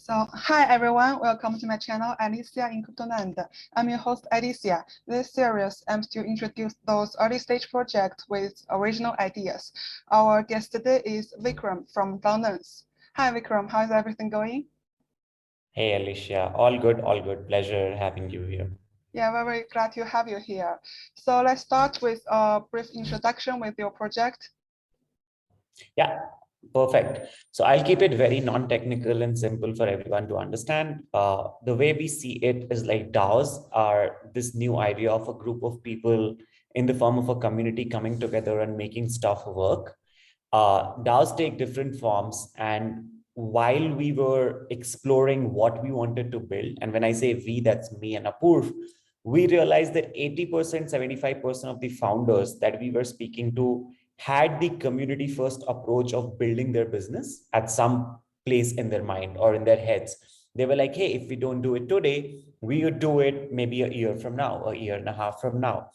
So, hi everyone, welcome to my channel, Alicia in Cryptoland. I'm your host, Alicia. This series aims to introduce those early stage projects with original ideas. Our guest today is Vikram from DaoLens. Hi Vikram, how's everything going? Hey Alicia, all good, all good. Pleasure having you here. Yeah, very glad to have you here. So let's start with a brief introduction with your project. Yeah, perfect. So I'll keep it very non-technical and simple for everyone to understand. The way we see it is like DAOs are this new idea of a group of people in the form of a community coming together and making stuff work. DAOs take different forms, and while we were exploring what we wanted to build, and when I say we, that's me and Apurv, we realized that 80%, 75% of the founders that we were speaking to had the community first approach of building their business at some place in their mind or in their heads. They were like, hey, if we don't do it today, we would do it maybe a year from now, a year and a half from now.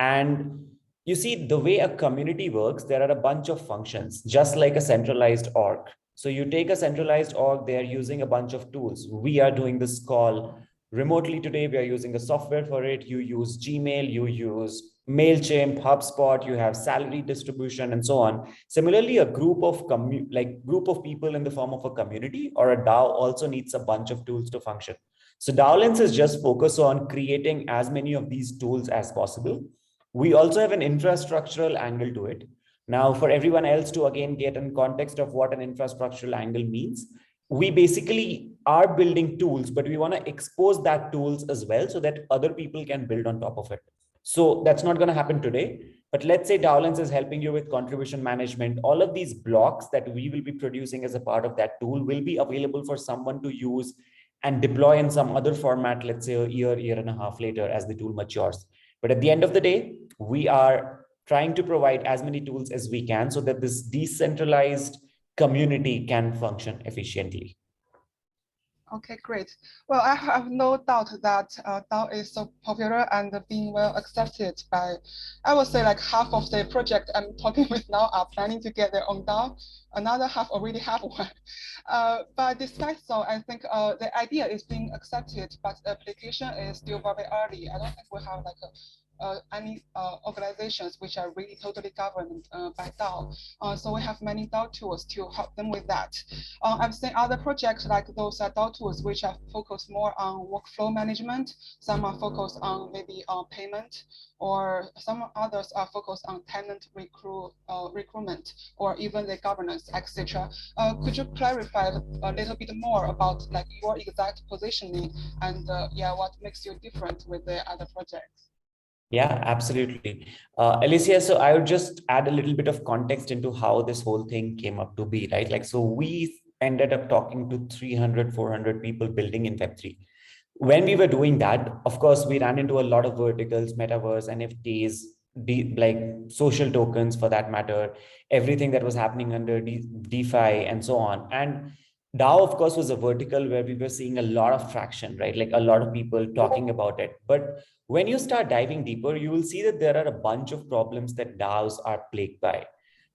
And you see, the way a community works, there are a bunch of functions, just like a centralized org. So you take a centralized org, they are using a bunch of tools. We are doing this call remotely today. We are using a software for it. You use Gmail, you use MailChimp, HubSpot, you have salary distribution and so on. Similarly, a group of group of people in the form of a community or a DAO also needs a bunch of tools to function. So DAOLens is just focused on creating as many of these tools as possible. We also have an infrastructural angle to it. Now, for everyone else to again get in context of what an infrastructural angle means, we basically are building tools, but we want to expose that tools as well so that other people can build on top of it. So that's not going to happen today. But let's say DAOLens is helping you with contribution management. All of these blocks that we will be producing as a part of that tool will be available for someone to use and deploy in some other format, let's say a year and a half later as the tool matures. But at the end of the day, we are trying to provide as many tools as we can so that this decentralized community can function efficiently. Okay, great. Well, I have no doubt that DAO is so popular and being well accepted by, I would say like half of the project I'm talking with now are planning to get their own DAO. Another half already have one. But despite so, I think the idea is being accepted, but the application is still very early. I don't think we have like any organizations which are really totally governed by DAO. So we have many DAO tools to help them with that. I've seen other projects like those DAO tools which are focused more on workflow management. Some are focused on maybe payment, or some others are focused on tenant recruitment, or even the governance, etc. Could you clarify a little bit more about like your exact positioning and yeah, what makes you different with the other projects? Yeah, absolutely. Alicia, so I would just add a little bit of context into how this whole thing came up to be, right? Like, so we ended up talking to 300, 400 people building in Web3. When we were doing that, of course, we ran into a lot of verticals, metaverse, NFTs, like social tokens for that matter, everything that was happening under DeFi and so on. And DAO, of course, was a vertical where we were seeing a lot of traction, right? Like a lot of people talking about it. But when you start diving deeper, you will see that there are a bunch of problems that DAOs are plagued by.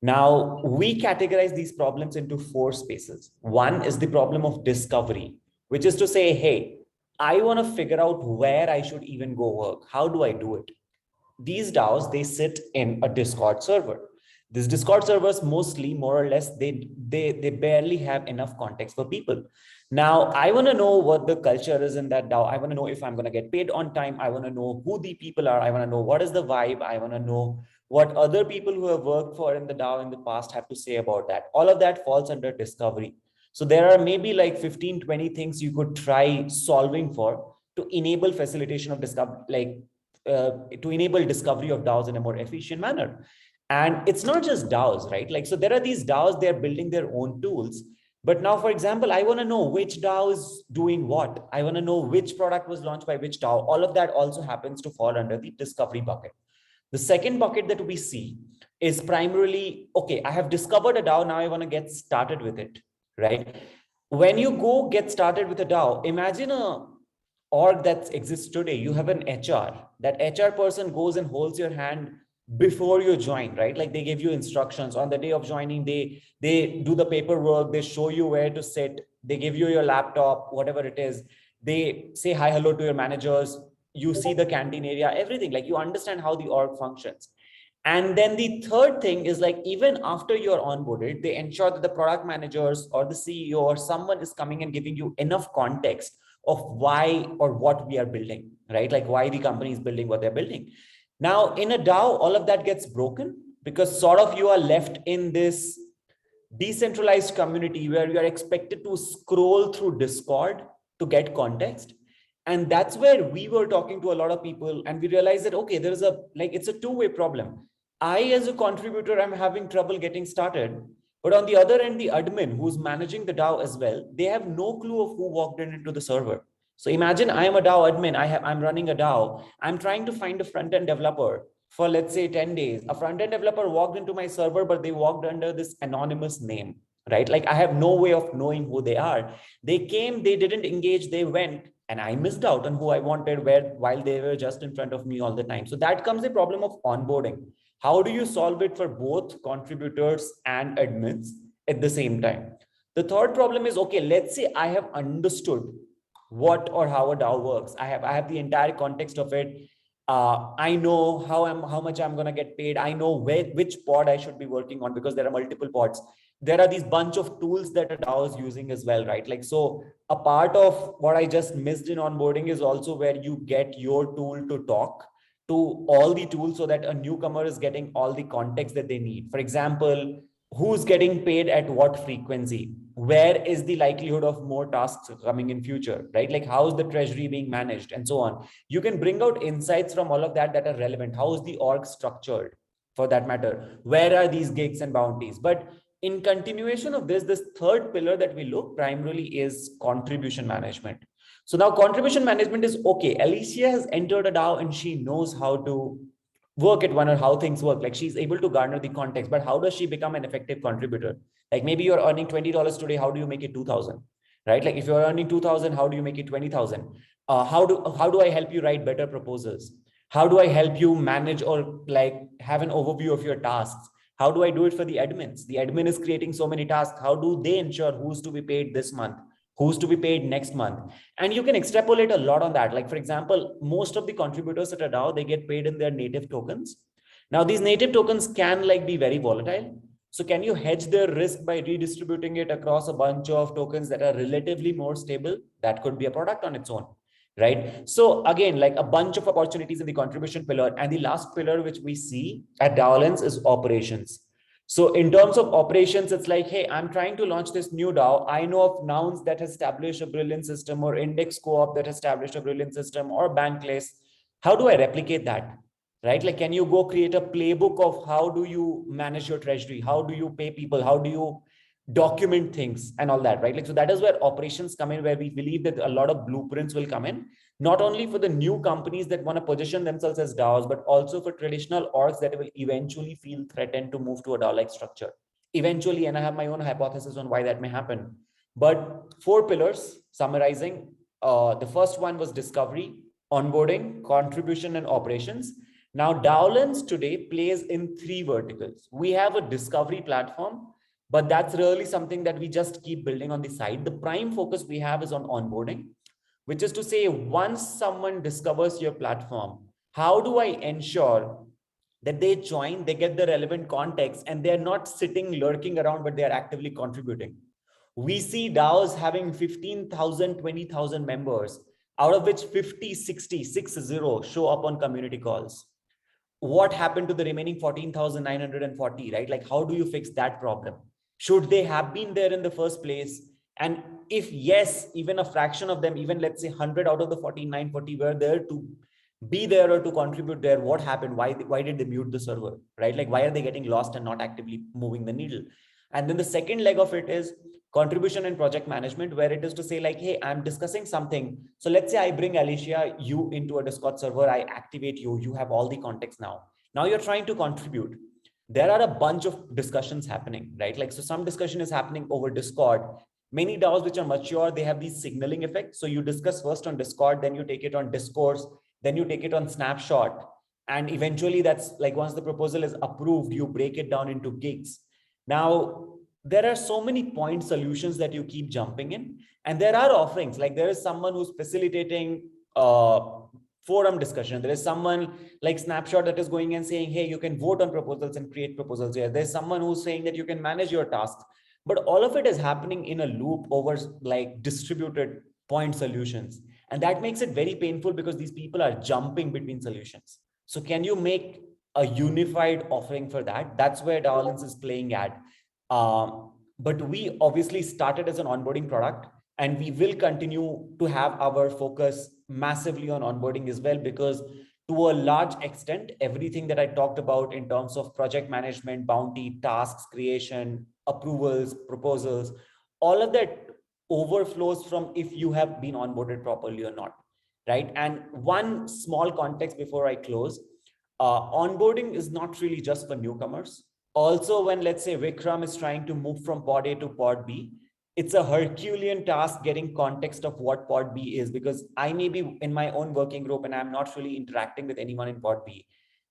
Now, we categorize these problems into four spaces. One is the problem of discovery, which is to say, hey, I want to figure out where I should even go work. How do I do it? These DAOs, they sit in a Discord server. These Discord servers mostly, more or less, they barely have enough context for people. Now, I want to know what the culture is in that DAO. I want to know if I'm going to get paid on time. I want to know who the people are. I want to know what is the vibe. I want to know what other people who have worked for in the DAO in the past have to say about that. All of that falls under discovery. So there are maybe like 15, 20 things you could try solving for to enable facilitation of discovery, to enable discovery of DAOs in a more efficient manner. And it's not just DAOs, right? Like, so there are these DAOs, they're building their own tools. But now, for example, I want to know which DAO is doing what. I want to know which product was launched by which DAO. All of that also happens to fall under the discovery bucket. The second bucket that we see is primarily, okay, I have discovered a DAO, now I want to get started with it, right? When you go get started with a DAO, imagine a org that exists today. You have an HR. That HR person goes and holds your hand before you join, right? Like they give you instructions on the day of joining, they do the paperwork, they show you where to sit, they give you your laptop, whatever it is, they say hi, hello to your managers, you see the canteen area, everything, like you understand how the org functions. And then the third thing is like, even after you're onboarded, they ensure that the product managers or the CEO or someone is coming and giving you enough context of why or what we are building, right? Like why the company is building what they're building. Now, in a DAO, all of that gets broken because sort of you are left in this decentralized community where you are expected to scroll through Discord to get context. And that's where we were talking to a lot of people and we realized that, okay, there's a, like, it's a two-way problem. I, as a contributor, I'm having trouble getting started. But on the other end, the admin who's managing the DAO as well, they have no clue of who walked in into the server. So imagine I am a DAO admin, I'm running a DAO. I'm trying to find a front-end developer for, let's say, 10 days. A front-end developer walked into my server, but they walked under this anonymous name, right? Like I have no way of knowing who they are. They came, they didn't engage, they went, and I missed out on who I wanted where while they were just in front of me all the time. So that comes a problem of onboarding. How do you solve it for both contributors and admins at the same time? The third problem is, okay, let's say I have understood what or how a DAO works. I have the entire context of it. I know how much I'm going to get paid. I know which pod I should be working on because there are multiple pods. There are these bunch of tools that a DAO is using as well, right? Like, so a part of what I just missed in onboarding is also where you get your tool to talk to all the tools so that a newcomer is getting all the context that they need. For example, who's getting paid at what frequency? Where is the likelihood of more tasks coming in future, right? Like how is the treasury being managed and so on. You can bring out insights from all of that that are relevant. How is the org structured for that matter? Where are these gigs and bounties? But in continuation of this third pillar that we look primarily is contribution management. So now contribution management is, okay, Alicia has entered a DAO and she knows how to work at one or how things work. Like she's able to garner the context, but how does she become an effective contributor? Like maybe you're earning $20 today. How do you make it 2,000? Right? Like if you're earning 2,000, how do you make it 20,000? How do I help you write better proposals? How do I help you manage or like have an overview of your tasks? How do I do it for the admins? The admin is creating so many tasks. How do they ensure who's to be paid this month? Who's to be paid next month? And you can extrapolate a lot on that. Like, for example, most of the contributors at a DAO, they get paid in their native tokens. Now, these native tokens can like be very volatile. So can you hedge their risk by redistributing it across a bunch of tokens that are relatively more stable? That could be a product on its own, right? So again, like a bunch of opportunities in the contribution pillar. And the last pillar, which we see at DaoLens, is operations. So in terms of operations, it's like, hey, I'm trying to launch this new DAO. I know of Nouns that has established a brilliant system, or Index Co-op that has established a brilliant system, or Bankless. How do I replicate that? Right? Like, can you go create a playbook of how do you manage your treasury? How do you pay people? How do you document things and all that, right? Like, so that is where operations come in, where we believe that a lot of blueprints will come in, not only for the new companies that want to position themselves as DAOs, but also for traditional orgs that will eventually feel threatened to move to a DAO-like structure. Eventually, and I have my own hypothesis on why that may happen. But 4 pillars, summarizing, the first one was discovery, onboarding, contribution, and operations. Now, DaoLens today plays in 3 verticals. We have a discovery platform, but that's really something that we just keep building on the side. The prime focus we have is on onboarding, which is to say, once someone discovers your platform, how do I ensure that they join, they get the relevant context, and they're not sitting lurking around, but they are actively contributing? We see DAOs having 15,000, 20,000 members, out of which 50, 60, 60 show up on community calls. What happened to the remaining 14,940, right? Like, how do you fix that problem? Should they have been there in the first place? And if yes, even a fraction of them, even let's say 100 out of the 14,940 were there to be there or to contribute there, what happened? Why did they mute the server, right? Like, why are they getting lost and not actively moving the needle? And then the second leg of it is contribution and project management, where it is to say like, hey, I'm discussing something. So let's say I bring Alicia, you into a Discord server, I activate you, you have all the context now. Now you're trying to contribute. There are a bunch of discussions happening, right? Like, so some discussion is happening over Discord. Many DAOs which are mature, they have these signaling effects. So you discuss first on Discord, then you take it on Discourse, then you take it on Snapshot. And eventually that's like, once the proposal is approved, you break it down into gigs. Now, there are so many point solutions that you keep jumping in, and there are offerings, like there is someone who's facilitating forum discussion. There is someone like Snapshot that is going and saying, hey, you can vote on proposals and create proposals here. There's someone who's saying that you can manage your tasks, but all of it is happening in a loop over like distributed point solutions. And that makes it very painful because these people are jumping between solutions. So can you make a unified offering for that? That's where DaoLens is playing at. But we obviously started as an onboarding product, and we will continue to have our focus massively on onboarding as well, because to a large extent, everything that I talked about in terms of project management, bounty, tasks, creation, approvals, proposals, all of that overflows from if you have been onboarded properly or not, right? And one small context before I close, onboarding is not really just for newcomers. Also, when let's say Vikram is trying to move from pod A to pod B, it's a Herculean task getting context of what pod B is, because I may be in my own working group and I'm not really interacting with anyone in pod B.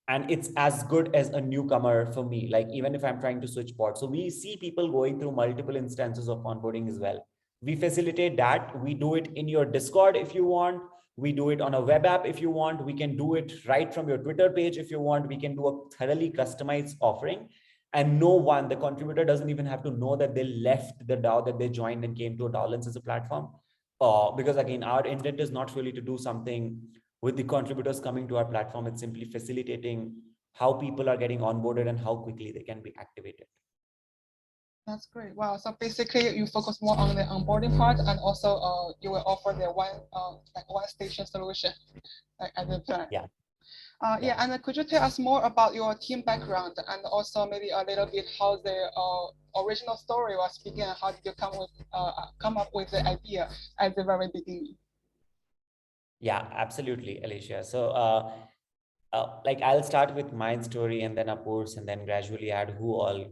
And it's as good as a newcomer for me, like even if I'm trying to switch pods. So we see people going through multiple instances of onboarding as well. We facilitate that. We do it in your Discord if you want. We do it on a web app if you want. We can do it right from your Twitter page if you want. We can do a thoroughly customized offering. And no one, the contributor doesn't even have to know that they left the DAO that they joined and came to a DaoLens as a platform. Because again, our intent is not really to do something with the contributors coming to our platform. It's simply facilitating how people are getting onboarded and how quickly they can be activated. That's great. Wow. So basically, you focus more on the onboarding part, and also you will offer the one station solution at the plan. Yeah. Yeah, and could you tell us more about your team background, and also maybe a little bit how the original story was began? How did you come up with the idea at the very beginning? Yeah, absolutely, Alicia. So like I'll start with my story and then Apur's, and then gradually add who all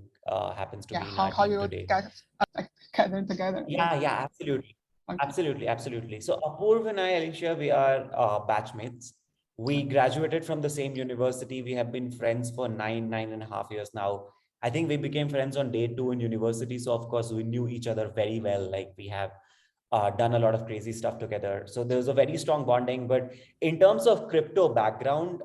happens to be in our team today. Get them together. Yeah, absolutely. Okay. Absolutely. So Apurv and I, Alicia, we are batchmates. We graduated from the same university. We have been friends for 9.5 years now. I think we became friends on day 2 in university. So of course we knew each other very well. Like we have done a lot of crazy stuff together. So there's a very strong bonding. But in terms of crypto background,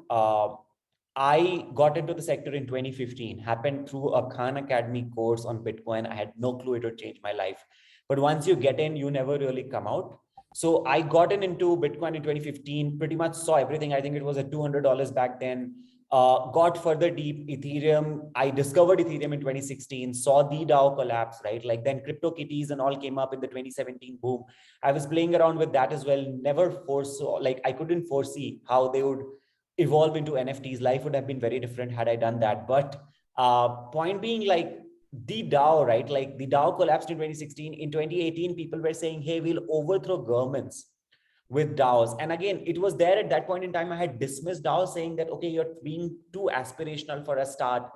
I got into the sector in 2015, happened through a Khan Academy course on Bitcoin. I had no clue it would change my life. But once you get in, you never really come out. So I got into Bitcoin in 2015, pretty much saw everything. I think it was at $200 back then. Got further deep Ethereum. I discovered Ethereum in 2016, saw the DAO collapse, right? Like then CryptoKitties and all came up in the 2017 boom. I was playing around with that as well. Never foresaw, like I couldn't foresee how they would evolve into NFTs. Life would have been very different had I done that. But point being, like the DAO, right? Like the DAO collapsed in 2016. In 2018, people were saying, hey, we'll overthrow governments with DAOs. And again, it was there at that point in time, I had dismissed DAOs, saying that, okay, you're being too aspirational for a start.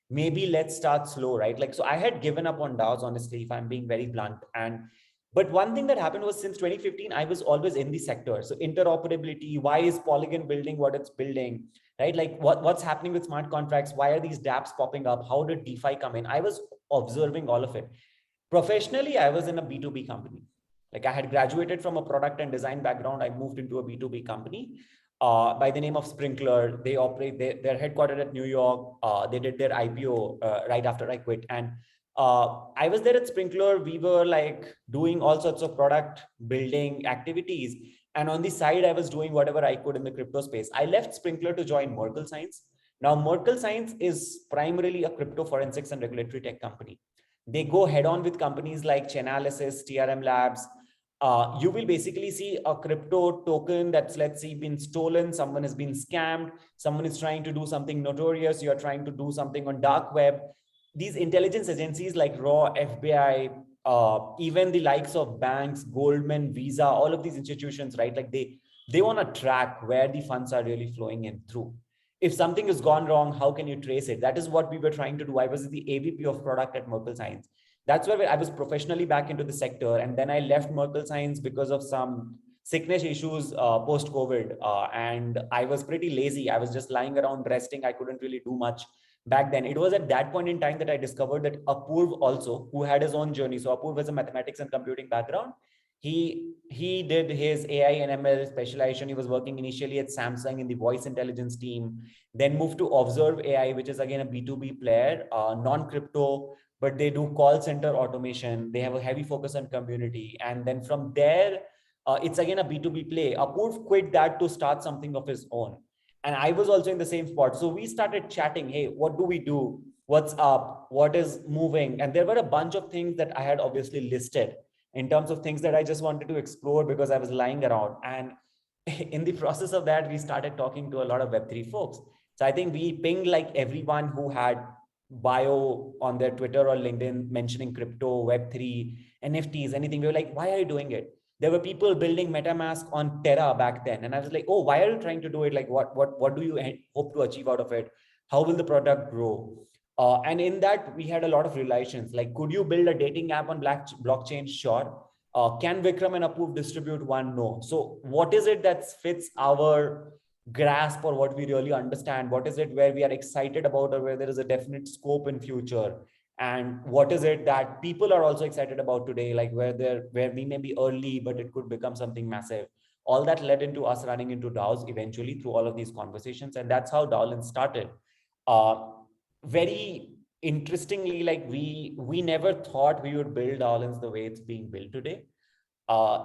Maybe let's start slow, right? Like, so I had given up on DAOs, honestly, if I'm being very blunt. But one thing that happened was since 2015, I was always in the sector. So interoperability, why is Polygon building what it's building, right? Like what's happening with smart contracts? Why are these dApps popping up? How did DeFi come in? I was observing all of it. Professionally, I was in a B2B company. Like I had graduated from a product and design background. I moved into a B2B company by the name of Sprinkler. They operate, they're headquartered at New York. They did their IPO right after I quit. And I was there at Sprinkler. We were like doing all sorts of product building activities. And on the side, I was doing whatever I could in the crypto space. I left Sprinkler to join Merkle Science. Now, Merkle Science is primarily a crypto forensics and regulatory tech company. They go head on with companies like Chainalysis, TRM Labs. You will basically see a crypto token that's, let's say, been stolen. Someone has been scammed. Someone is trying to do something notorious. You're trying to do something on dark web. These intelligence agencies like RAW, FBI, even the likes of banks, Goldman, Visa, all of these institutions, right? Like they want to track where the funds are really flowing in through. If something has gone wrong, how can you trace it? That is what we were trying to do. I was the AVP of product at Merkle Science. That's where I was professionally back into the sector. And then I left Merkle Science because of some sickness issues post-COVID, and I was pretty lazy. I was just lying around resting. I couldn't really do much back then. It was at that point in time that I discovered that Apurv also, who had his own journey. So Apurv has a mathematics and computing background. He did his AI and ML specialization. He was working initially at Samsung in the voice intelligence team, then moved to Observe AI, which is again a B2B player, non-crypto, but they do call center automation. They have a heavy focus on community. And then from there, it's again a B2B play. Apurv quit that to start something of his own. And I was also in the same spot. So we started chatting. Hey, what do we do? What's up? What is moving? And there were a bunch of things that I had obviously listed in terms of things that I just wanted to explore because I was lying around. And in the process of that, we started talking to a lot of Web3 folks. So I think we pinged like everyone who had bio on their Twitter or LinkedIn mentioning crypto, Web3, NFTs, anything. We were like, why are you doing it? There were people building MetaMask on Terra back then. And I was like, oh, why are you trying to do it? Like, what do you hope to achieve out of it? How will the product grow? And in that, we had a lot of relations. Like, could you build a dating app on blockchain? Sure. Can Vikram and Apurv distribute one? No. So what is it that fits our grasp or what we really understand? What is it where we are excited about or where there is a definite scope in future? And what is it that people are also excited about today, like where we may be early, but it could become something massive. All that led into us running into DAOs eventually through all of these conversations. And that's how DAOLens started. Uh, Very interestingly, like we never thought we would build DaoLens the way it's being built today.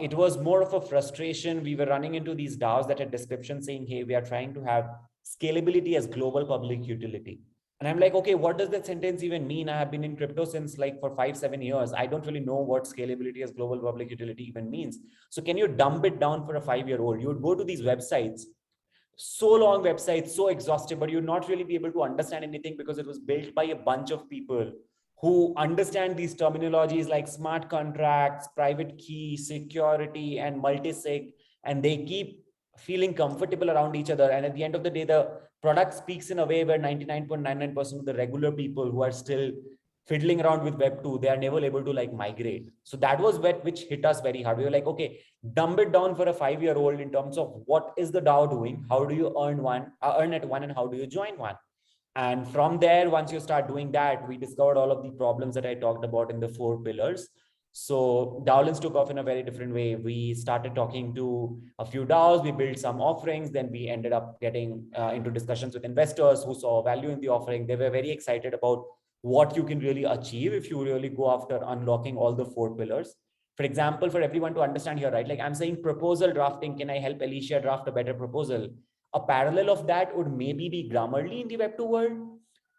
It was more of a frustration. We were running into these DAOs that had descriptions saying, hey, we are trying to have scalability as global public utility. And I'm like, okay, what does that sentence even mean? I have been in crypto since like for 5-7 years. I don't really know what scalability as global public utility even means. So can you dump it down for a 5-year-old? You would go to these websites, so long websites, so exhaustive, but you'd not really be able to understand anything because it was built by a bunch of people who understand these terminologies like smart contracts, private key, security, and multi-sig, and they keep feeling comfortable around each other. And at the end of the day, the product speaks in a way where 99.99% of the regular people who are still fiddling around with web 2, they are never able to like migrate. So that was which hit us very hard. We were like, okay, dumb it down for a 5-year-old in terms of what is the DAO doing, how do you earn at one, and how do you join one. And from there, once you start doing that, we discovered all of the problems that I talked about in the 4 pillars. So DAOLens took off in a very different way. We started talking to a few DAOs, we built some offerings, then we ended up getting into discussions with investors who saw value in the offering. They were very excited about what you can really achieve if you really go after unlocking all the 4 pillars. For example, for everyone to understand here, right? Like I'm saying proposal drafting, can I help Alicia draft a better proposal? A parallel of that would maybe be Grammarly in the Web2 world.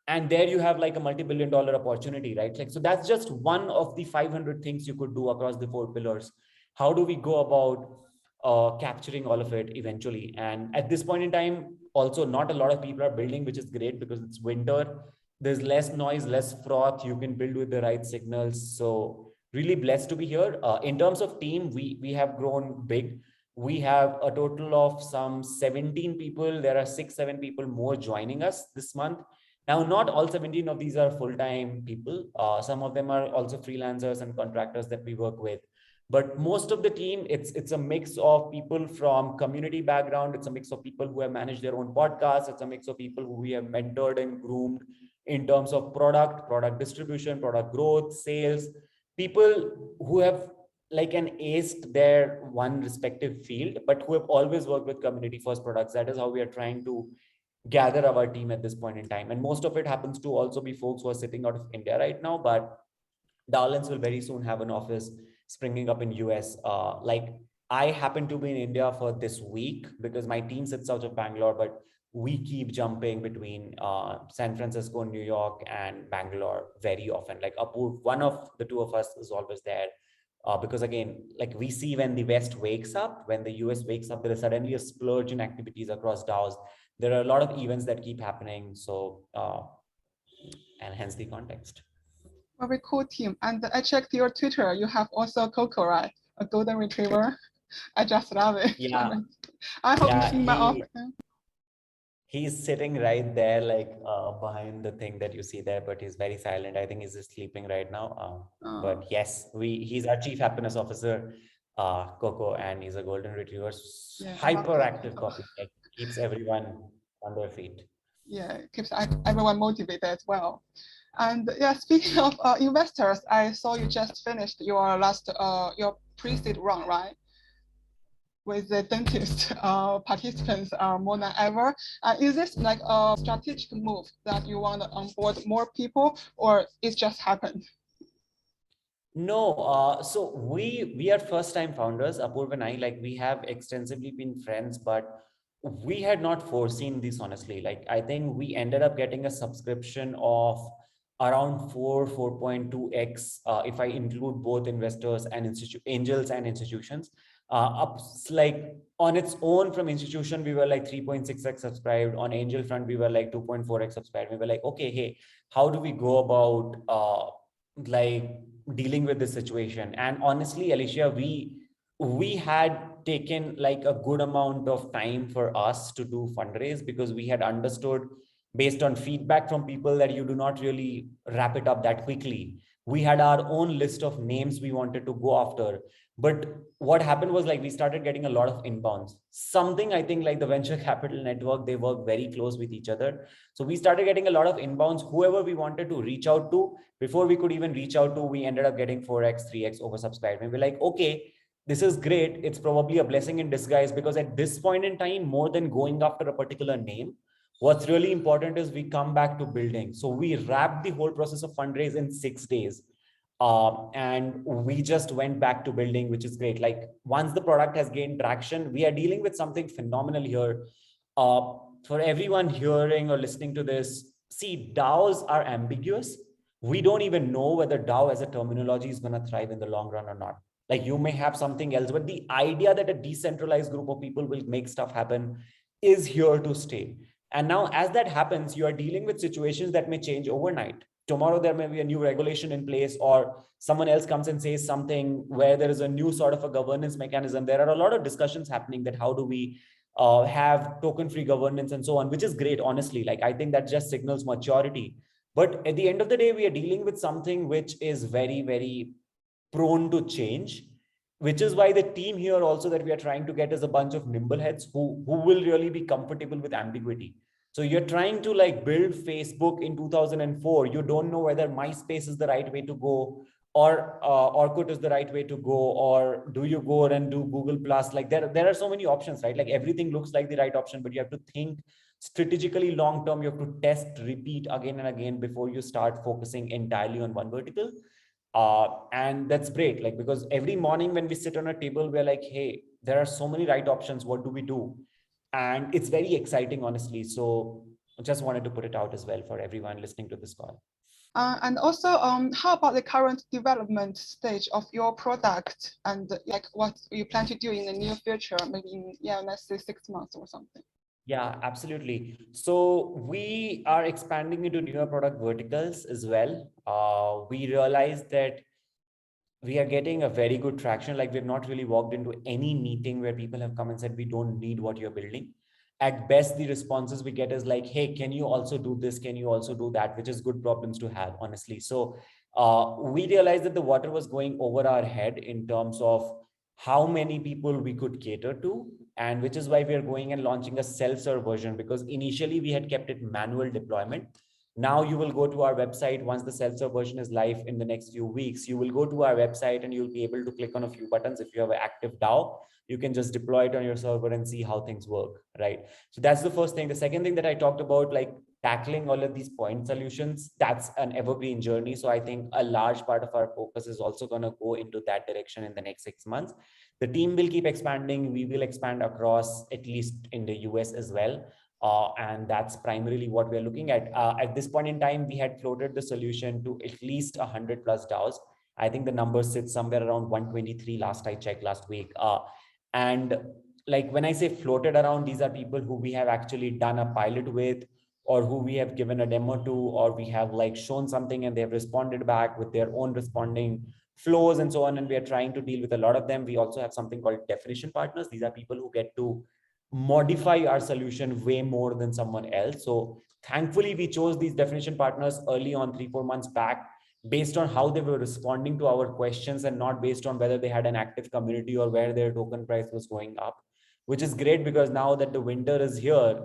And there you have like a multi-billion-dollar opportunity, right? Like, so that's just one of the 500 things you could do across the 4 pillars. How do we go about capturing all of it eventually? And at this point in time, also not a lot of people are building, which is great because it's winter. There's less noise, less froth. You can build with the right signals. So really blessed to be here. In terms of team, we have grown big. We have a total of some 17 people. There are 6-7 people more joining us this month. Now, not all 17 of these are full-time people. Some of them are also freelancers and contractors that we work with. But most of the team, it's a mix of people from community background. It's a mix of people who have managed their own podcasts. It's a mix of people who we have mentored and groomed in terms of product distribution, product growth, sales, people who have like an aced their one respective field, but who have always worked with community first products. That is how we are trying to gather our team at this point in time. And most of it happens to also be folks who are sitting out of India right now, but DaoLens will very soon have an office springing up in US. Like I happen to be in India for this week because my team sits out of Bangalore, but we keep jumping between San Francisco, New York, and Bangalore very often. Like one of the two of us is always there. Because again, like we see when the West wakes up, when the US wakes up, there is suddenly a splurge in activities across DAOs. There are a lot of events that keep happening. So, and hence the context. Very cool team. And I checked your Twitter. You have also Coco, right? A golden retriever. I just love it. Yeah. I hope Yeah, you see my offer. he's sitting right there, like behind the thing that you see there, but he's very silent. I think he's just sleeping right now. But yes, he's our chief happiness officer. Coco, and he's a golden retriever, Yeah, I love hyperactive Coco. copy, like keeps everyone on their feet. Yeah, it keeps everyone motivated as well. And yeah, speaking of investors, I saw you just finished your last your pre-seed round, right? With the dentist participants are more than ever. Is this like a strategic move that you want to onboard more people, or it just happened? No, so we are first time founders, Apurva and I, like we have extensively been friends, but we had not foreseen this honestly. Like I think we ended up getting a subscription of around 4.2x if I include both investors and angels and institutions. Up like on its own from institution, we were like 3.6x subscribed. On angel front, we were like 2.4x subscribed. We were like, okay, hey, how do we go about like dealing with this situation? And honestly, Alicia, we had taken like a good amount of time for us to do fundraise, because we had understood based on feedback from people that you do not really wrap it up that quickly. We had our own list of names we wanted to go after, but what happened was like we started getting a lot of inbounds. Something I think like the venture capital network, they work very close with each other. So we started getting a lot of inbounds. Whoever we wanted to reach out to, before we could even reach out to, we ended up getting 4x 3x oversubscribed, and we're like, okay, this is great. It's probably a blessing in disguise, because at this point in time, more than going after a particular name, what's really important is we come back to building. So we wrapped the whole process of fundraise in 6 days, and we just went back to building, which is great. Like once the product has gained traction, we are dealing with something phenomenal here. uh, for everyone hearing or listening to this, see, DAOs are ambiguous. We don't even know whether DAO as a terminology is going to thrive in the long run or not. Like you may have something else, but the idea that a decentralized group of people will make stuff happen is here to stay. And now, as that happens, you are dealing with situations that may change overnight. Tomorrow, there may be a new regulation in place, or someone else comes and says something where there is a new sort of a governance mechanism. There are a lot of discussions happening that how do we have token free governance and so on, which is great, honestly. Like, I think that just signals maturity. But at the end of the day, we are dealing with something which is very, very prone to change, which is why the team here also that we are trying to get is a bunch of nimble heads who will really be comfortable with ambiguity. So you're trying to like build Facebook in 2004. You don't know whether MySpace is the right way to go, or Orkut is the right way to go, or do you go and do Google Plus? Like there are so many options, right? Like everything looks like the right option, but you have to think strategically long term. You have to test, repeat again and again before you start focusing entirely on one vertical. And that's great, like because every morning when we sit on a table, we're like, hey, there are so many right options. What do we do? And it's very exciting, honestly. So I just wanted to put it out as well for everyone listening to this call. And also, how about the current development stage of your product, and like what you plan to do in the near future, maybe in, yeah, let's say 6 months or something? Yeah, absolutely. So we are expanding into newer product verticals as well. We realized that we are getting a very good traction. Like we've not really walked into any meeting where people have come and said, we don't need what you're building. At best, the responses we get is like, hey, can you also do this? Can you also do that? Which is good problems to have, honestly. So we realized that the water was going over our head in terms of how many people we could cater to. And which is why we are going and launching a self-serve version, because initially we had kept it manual deployment. Now you will go to our website once the self-serve version is live in the next few weeks. You will go to our website and you'll be able to click on a few buttons. If you have an active DAO, you can just deploy it on your server and see how things work, right? So that's the first thing. The second thing that I talked about, like tackling all of these point solutions, that's an evergreen journey. So I think a large part of our focus is also going to go into that direction in the next 6 months. The team will keep expanding. We will expand across, at least in the US as well. And that's primarily what we're looking at. At this point in time, we had floated the solution to at least 100 plus DAOs. I think the number sits somewhere around 123 last I checked last week. And like when I say floated around, these are people who we have actually done a pilot with, or who we have given a demo to, or we have like shown something and they have responded back with their own responding flows and so on. And we are trying to deal with a lot of them. We also have something called definition partners. These are people who get to modify our solution way more than someone else. So thankfully, we chose these definition partners early on, 3-4 months back, based on how they were responding to our questions and not based on whether they had an active community or where their token price was going up, which is great because now that the winter is here,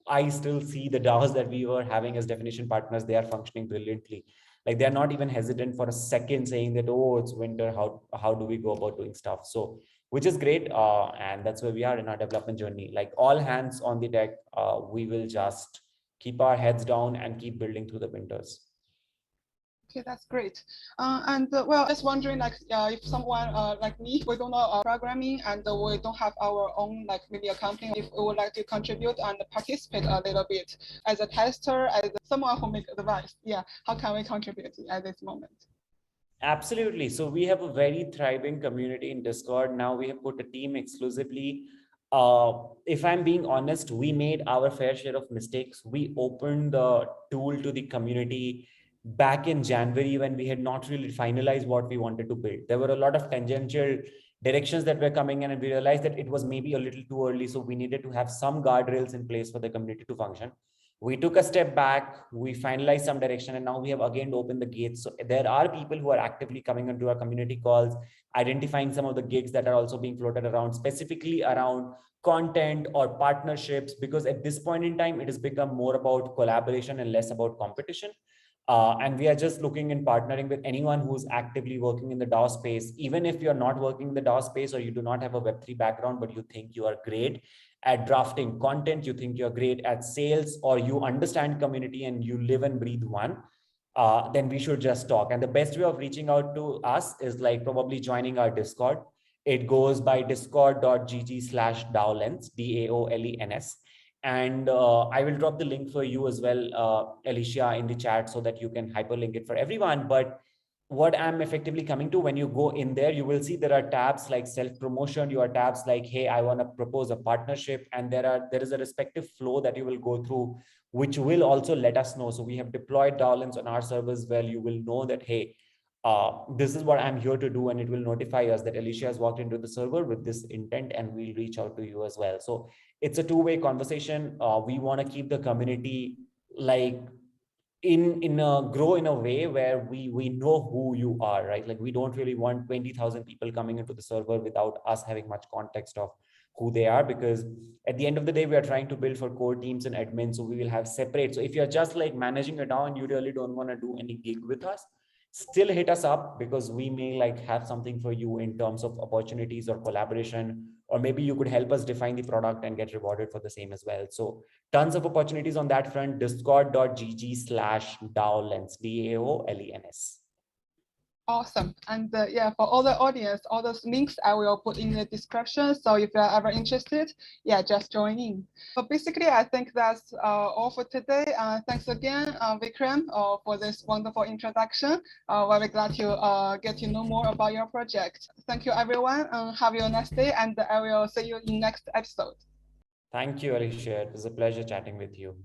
I still see the DAOs that we were having as definition partners, they are functioning brilliantly. Like they're not even hesitant for a second saying that, oh, it's winter, how do we go about doing stuff? So which is great. And that's where we are in our development journey. Like all hands on the deck, we will just keep our heads down and keep building through the winters. Okay, that's great. Well, just wondering, like, if someone like me, we don't know programming and we don't have our own, like, maybe a company, if we would like to contribute and participate a little bit as a tester, as someone who makes advice, yeah, how can we contribute at this moment? Absolutely. So we have a very thriving community in Discord. Now we have put a team exclusively. If I'm being honest, we made our fair share of mistakes. We opened the tool to the community back in January when we had not really finalized what we wanted to build. There were a lot of tangential directions that were coming in, and we realized that it was maybe a little too early. So we needed to have some guardrails in place for the community to function. We took a step back, we finalized some direction, and now we have again opened the gates. So there are people who are actively coming into our community calls, identifying some of the gigs that are also being floated around, specifically around content or partnerships, because at this point in time, it has become more about collaboration and less about competition. And we are just looking and partnering with anyone who's actively working in the DAO space. Even if you're not working in the DAO space or you do not have a Web3 background, but you think you are great at drafting content, you think you're great at sales, or you understand community and you live and breathe one, then we should just talk. And the best way of reaching out to us is like probably joining our Discord. It goes by discord.gg/DaoLens, DAOLENS. And I will drop the link for you as well, Alicia, in the chat so that you can hyperlink it for everyone. But what I'm effectively coming to, when you go in there, you will see there are tabs like self-promotion, you are tabs like, hey, I want to propose a partnership. And there is a respective flow that you will go through, which will also let us know. So we have deployed DAOLens on our servers where you will know that, hey, this is what I'm here to do. And it will notify us that Alicia has walked into the server with this intent, and we'll reach out to you as well. So it's a two-way conversation. We want to keep the community like grow in a way where we know who you are, right? Like we don't really want 20,000 people coming into the server without us having much context of who they are, because at the end of the day, we are trying to build for core teams and admins. So we will have separate. So if you're just like managing a DAO and you really don't want to do any gig with us, still hit us up, because we may like have something for you in terms of opportunities or collaboration, or maybe you could help us define the product and get rewarded for the same as well. So tons of opportunities on that front. Discord.gg/DAOLens, DAOLENS. Awesome. And yeah, for all the audience, all those links I will put in the description. So if you're ever interested, yeah, just join in. So basically, I think that's all for today. Thanks again, Vikram, for this wonderful introduction. Very glad to get to know more about your project. Thank you, everyone. Have a nice day, and I will see you in next episode. Thank you, Alicia. It was a pleasure chatting with you.